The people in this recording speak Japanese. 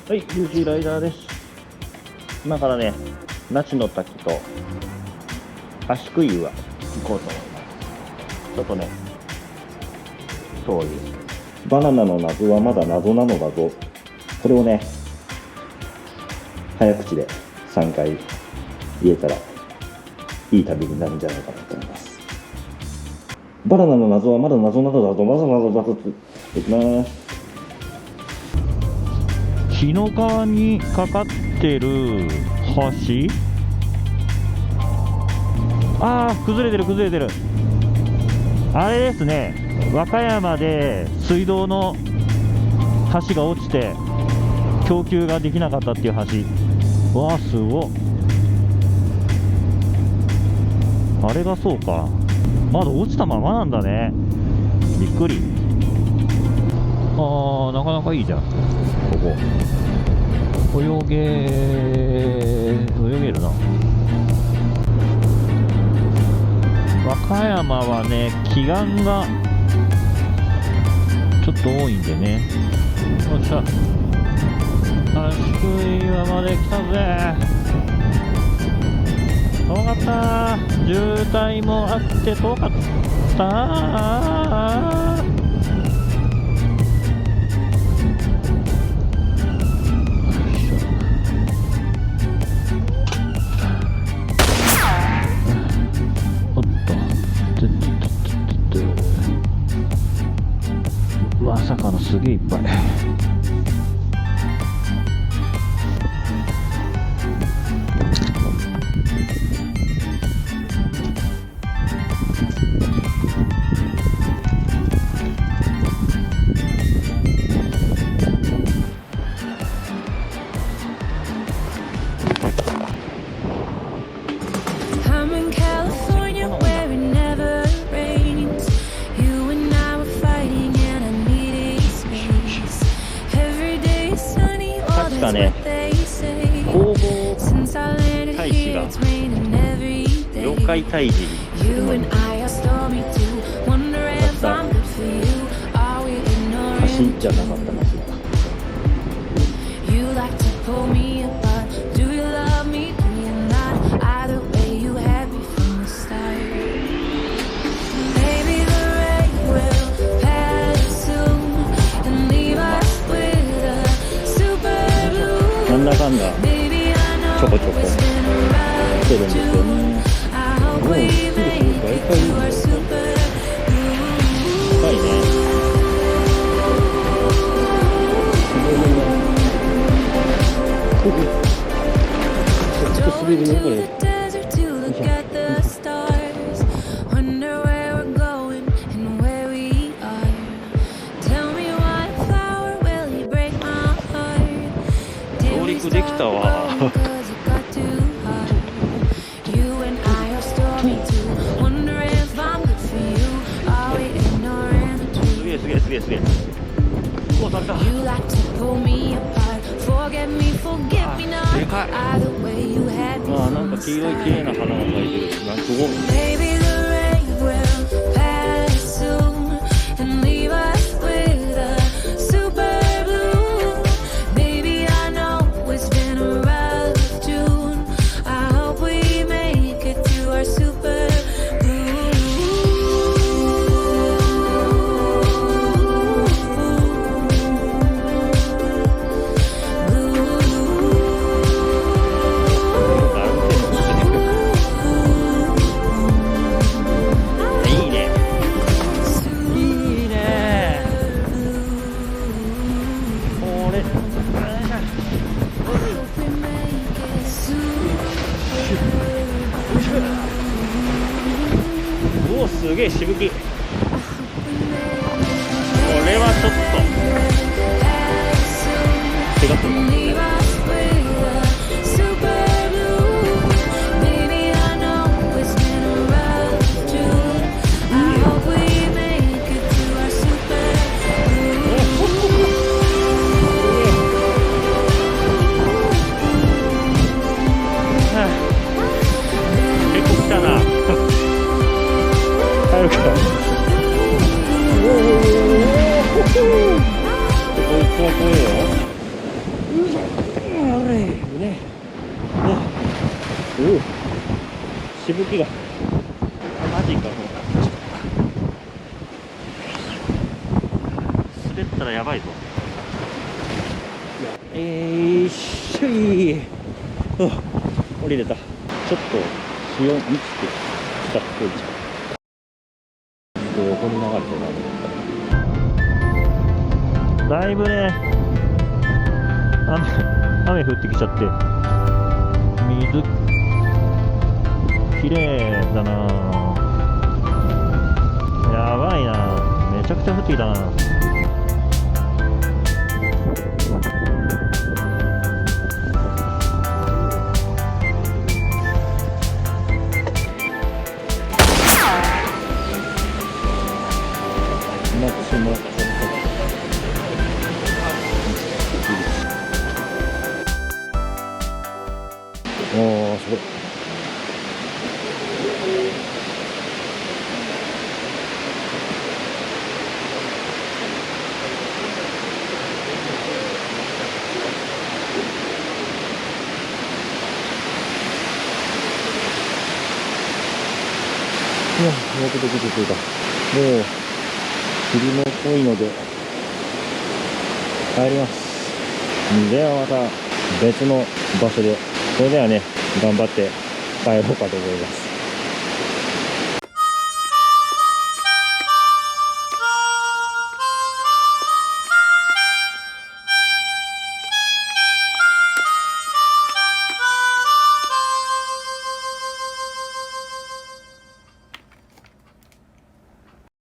はい、ルーシーライダーです。今からね、那智の滝と橋杭岩行こうと思います。ちょっとね、そういうバナナの謎はまだ謎なのだぞ。これをね、早口で3回言えたらいい旅になるんじゃないかなと思います。バナナの謎はまだ謎なのだぞ。まだ謎だぞ。いきます。紀の川にかかってる橋、崩れてる崩れてる。あれですね、和歌山で水道の橋が落ちて供給ができなかったっていう橋。わあ、すごっ。あれがそうか、まだ落ちたままなんだね。びっくり。なかなかいいじゃん、ここ。泳げるな。和歌山はね、奇岩がちょっと多いんでね。よっしゃ、橋杭岩まで来たぜ。遠かった、渋滞もあって遠かった。まさかのすげえいっぱい。確かね、弘法大師が妖怪退治するのに使った橋じゃなかったかしら。なんだかんだちょこちょこ来てるんですよね。もうすぐ大体深いね。ちょっと滑るよこれ。上陸できたわ。すげえ。お、食べた。でかい。なんか黄色い綺麗な花が咲いてる。なんかすごい。お、すげえしぶき。これはちょっと手がするかもね。結構来たな。帰るか。こいつは怖いよ。ね。しぶきが。マジか、滑ったらやばいぞ。よいしょい。降りれた。ちょっと潮満ちてきたっぽいじゃん。ここに流れてる。だいぶね、雨降ってきちゃって、水きれいだな。やばいな、めちゃくちゃ降ってきたな。おー、すごい。よくできてくれた。もう霧も濃いので帰ります。ではまた別の場所で、それではね、頑張って帰ろうかと思います。